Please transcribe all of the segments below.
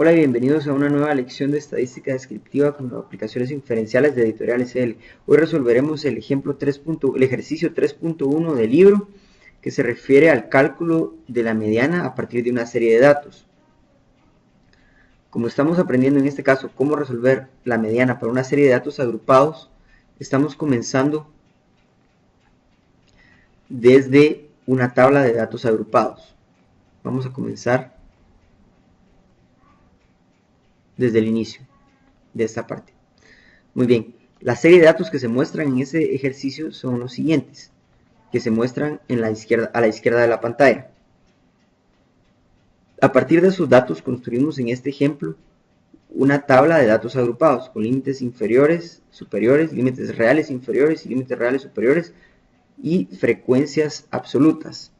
Hola y bienvenidos a una nueva lección de estadística descriptiva con aplicaciones inferenciales de Editorial SL. Hoy resolveremos el ejercicio 3.1 del libro, que se refiere al cálculo de la mediana a partir de una serie de datos. Como estamos aprendiendo en este caso cómo resolver la mediana para una serie de datos agrupados, estamos comenzando desde una tabla de datos agrupados. Vamos a comenzar desde el inicio de esta parte. Muy bien, la serie de datos que se muestran en ese ejercicio son los siguientes, que se muestran a la izquierda de la pantalla. A partir de esos datos construimos en este ejemplo una tabla de datos agrupados con límites inferiores, superiores, límites reales inferiores y límites reales superiores y frecuencias absolutas.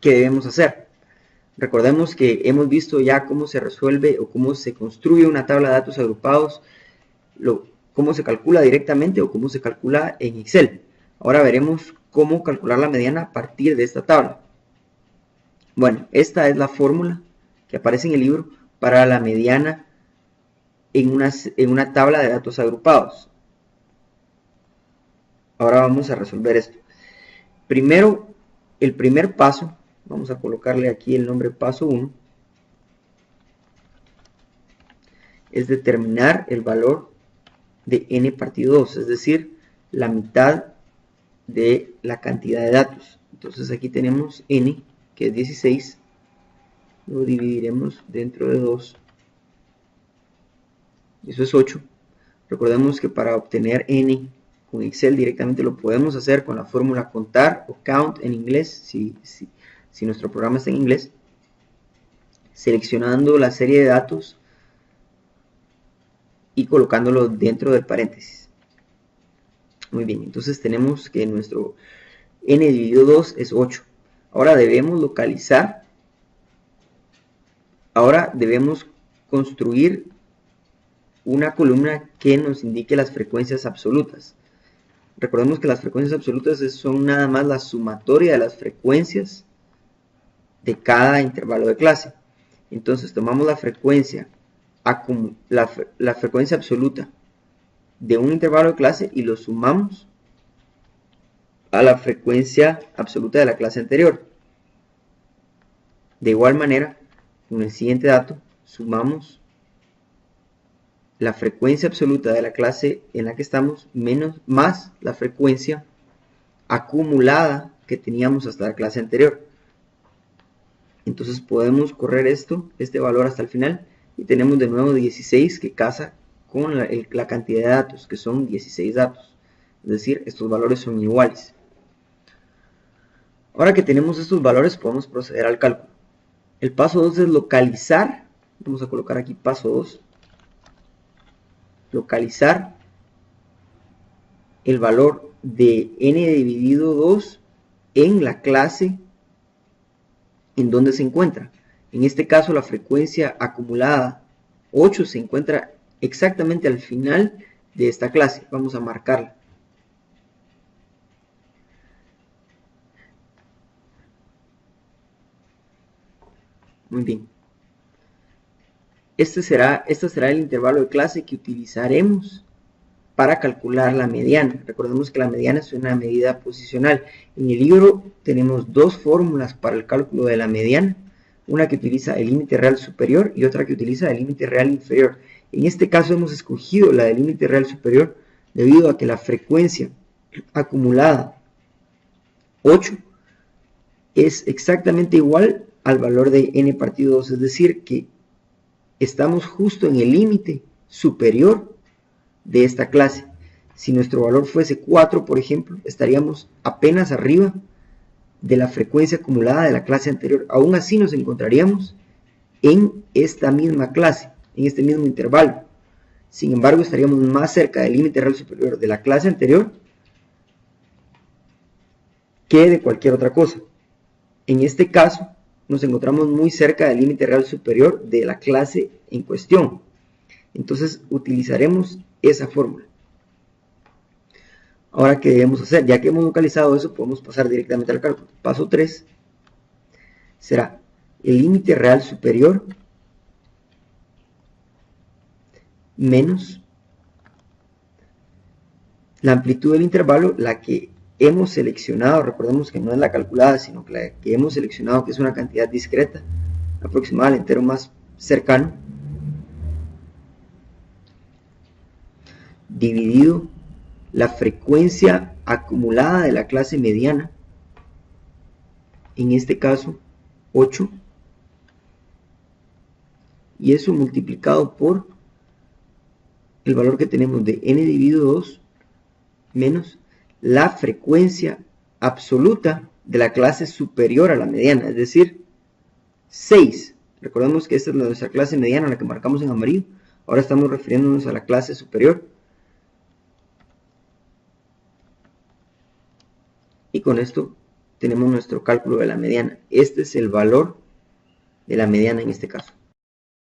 ¿Qué debemos hacer? Recordemos que hemos visto ya cómo se resuelve o cómo se construye una tabla de datos agrupados, cómo se calcula directamente o cómo se calcula en Excel. Ahora veremos cómo calcular la mediana a partir de esta tabla. Bueno, esta es la fórmula que aparece en el libro para la mediana en una tabla de datos agrupados. Ahora vamos a resolver esto. Primero, el primer paso, vamos a colocarle aquí el nombre paso 1, es determinar el valor de n partido 2, es decir, la mitad de la cantidad de datos. Entonces aquí tenemos n, que es 16, lo dividiremos dentro de 2, eso es 8. Recordemos que para obtener n con Excel directamente lo podemos hacer con la fórmula contar o count en inglés, si nuestro programa está en inglés, seleccionando la serie de datos y colocándolo dentro del paréntesis. Muy bien, entonces tenemos que nuestro n dividido 2 es 8. Ahora debemos construir una columna que nos indique las frecuencias absolutas. Recordemos que las frecuencias absolutas son nada más la sumatoria de las frecuencias de cada intervalo de clase. Entonces tomamos la frecuencia absoluta de un intervalo de clase y lo sumamos a la frecuencia absoluta de la clase anterior. De igual manera, con el siguiente dato, sumamos la frecuencia absoluta de la clase en la que estamos más la frecuencia acumulada que teníamos hasta la clase anterior. Entonces podemos correr este valor hasta el final y tenemos de nuevo 16 que casa con la cantidad de datos, que son 16 datos. Es decir, estos valores son iguales. Ahora que tenemos estos valores podemos proceder al cálculo. El paso 2 es localizar. Vamos a colocar aquí paso 2. Localizar el valor de n dividido 2 en la clase en donde se encuentra. En este caso la frecuencia acumulada 8 se encuentra exactamente al final de esta clase. Vamos a marcarla. Muy bien. Este será el intervalo de clase que utilizaremos para calcular la mediana. Recordemos que la mediana es una medida posicional. En el libro tenemos dos fórmulas para el cálculo de la mediana. Una que utiliza el límite real superior y otra que utiliza el límite real inferior. En este caso hemos escogido la del límite real superior debido a que la frecuencia acumulada 8 es exactamente igual al valor de n partido 2, es decir que estamos justo en el límite superior de esta clase. Si nuestro valor fuese 4, por ejemplo, estaríamos apenas arriba de la frecuencia acumulada de la clase anterior. Aún así nos encontraríamos en esta misma clase, en este mismo intervalo. Sin embargo, estaríamos más cerca del límite real superior de la clase anterior que de cualquier otra cosa. En este caso, nos encontramos muy cerca del límite real superior de la clase en cuestión. Entonces, utilizaremos esa fórmula. Ahora, ¿qué debemos hacer? Ya que hemos localizado eso, podemos pasar directamente al cálculo. Paso 3 será el límite real superior menos la amplitud del intervalo, la que hemos seleccionado. Recordemos que no es la calculada, sino que la que hemos seleccionado, que es una cantidad discreta aproximada al entero más cercano, dividido la frecuencia acumulada de la clase mediana, en este caso 8, y eso multiplicado por el valor que tenemos de n dividido 2 menos la frecuencia absoluta de la clase superior a la mediana, es decir, 6. Recordemos que esta es nuestra clase mediana, la que marcamos en amarillo. Ahora estamos refiriéndonos a la clase superior. Y con esto tenemos nuestro cálculo de la mediana. Este es el valor de la mediana en este caso.